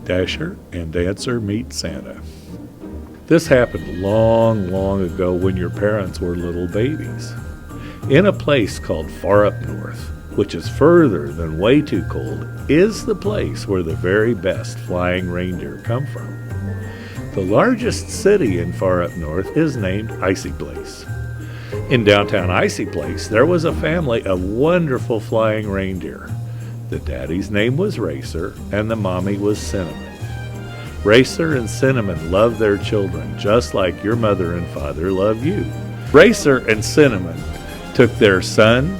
Dasher and Dancer Meet Santa. This happened long, long ago when your parents were little babies. In a place called Far Up North, which is further than way too cold, is the place where the very best flying reindeer come from. The largest city in Far Up North is named Icy Place. In downtown Icy Place, there was a family of wonderful flying reindeer. The daddy's name was Racer, and the mommy was Cinnamon. Racer and Cinnamon loved their children just like your mother and father love you. Racer and Cinnamon took their son,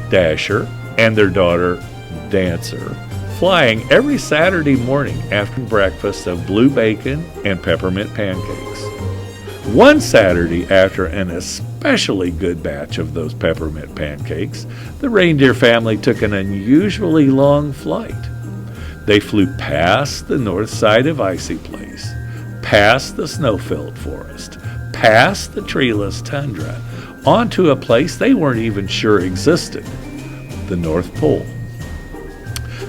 Dasher, and their daughter, Dancer, flying every Saturday morning after breakfast of blue bacon and peppermint pancakes. One Saturday, after an especially good batch of those peppermint pancakes, the reindeer family took an unusually long flight. They flew past the north side of Icy Place, past the snow-filled forest, past the treeless tundra, onto a place they weren't even sure existed, the North Pole.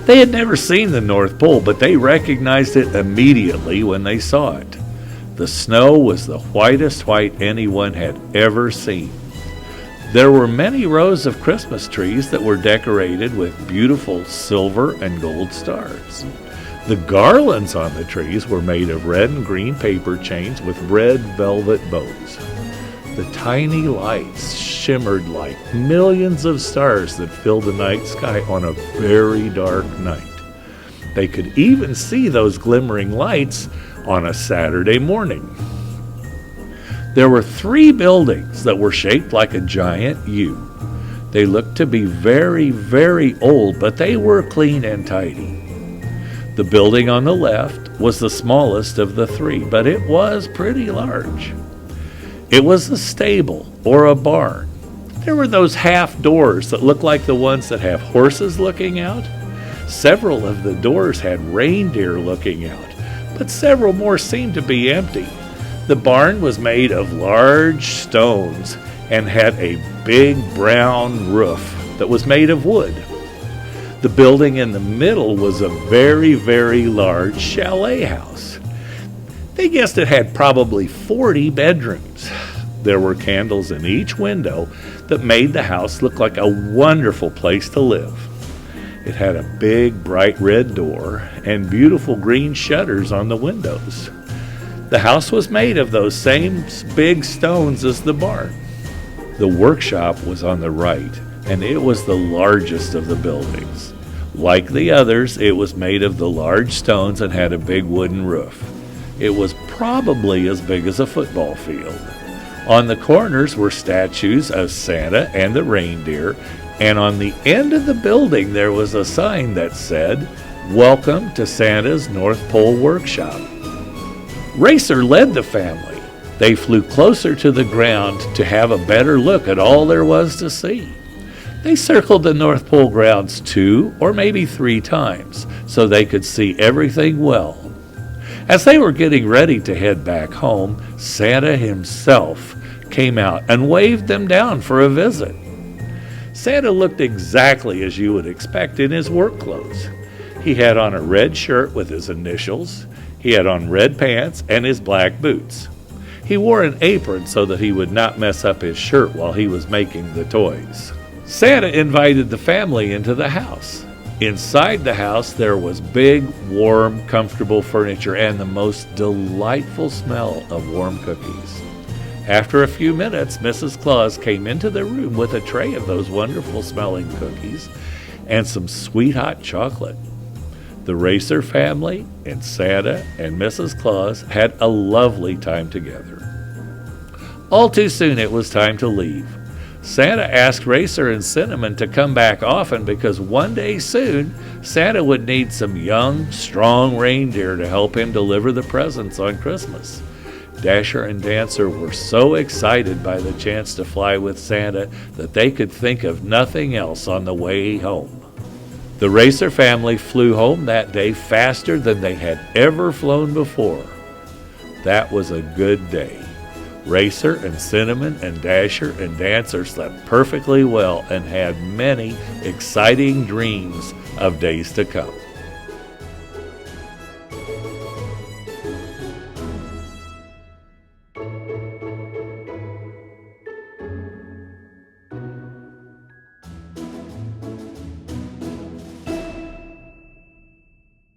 They had never seen the North Pole, but they recognized it immediately when they saw it. The snow was the whitest white anyone had ever seen. There were many rows of Christmas trees that were decorated with beautiful silver and gold stars. The garlands on the trees were made of red and green paper chains with red velvet bows. The tiny lights shimmered like millions of stars that filled the night sky on a very dark night. They could even see those glimmering lights on a Saturday morning. There were 3 buildings that were shaped like a giant U. They looked to be very, very old, but they were clean and tidy. The building on the left was the smallest of the 3, but it was pretty large. It was a stable or a barn. There were those half doors that look like the ones that have horses looking out. Several of the doors had reindeer looking out, but several more seemed to be empty. The barn was made of large stones and had a big brown roof that was made of wood. The building in the middle was a very, very large chalet house. They guessed it had probably 40 bedrooms. There were candles in each window that made the house look like a wonderful place to live. It had a big, bright red door and beautiful green shutters on the windows. The house was made of those same big stones as the barn. The workshop was on the right, and it was the largest of the buildings. Like the others, it was made of the large stones and had a big wooden roof. It was probably as big as a football field. On the corners were statues of Santa and the reindeer, and on the end of the building there was a sign that said, "Welcome to Santa's North Pole Workshop." Racer led the family. They flew closer to the ground to have a better look at all there was to see. They circled the North Pole grounds 2 or maybe 3 times so they could see everything well. As they were getting ready to head back home, Santa himself came out and waved them down for a visit. Santa looked exactly as you would expect in his work clothes. He had on a red shirt with his initials. He had on red pants and his black boots. He wore an apron so that he would not mess up his shirt while he was making the toys. Santa invited the family into the house. Inside the house there was big, warm, comfortable furniture and the most delightful smell of warm cookies. After a few minutes, Mrs. Claus came into the room with a tray of those wonderful smelling cookies and some sweet hot chocolate. The Racer family and Santa and Mrs. Claus had a lovely time together. All too soon it was time to leave. Santa asked Racer and Cinnamon to come back often because one day soon Santa would need some young, strong reindeer to help him deliver the presents on Christmas. Dasher and Dancer were so excited by the chance to fly with Santa that they could think of nothing else on the way home. The Racer family flew home that day faster than they had ever flown before. That was a good day. Racer and Cinnamon and Dasher and Dancer slept perfectly well and had many exciting dreams of days to come.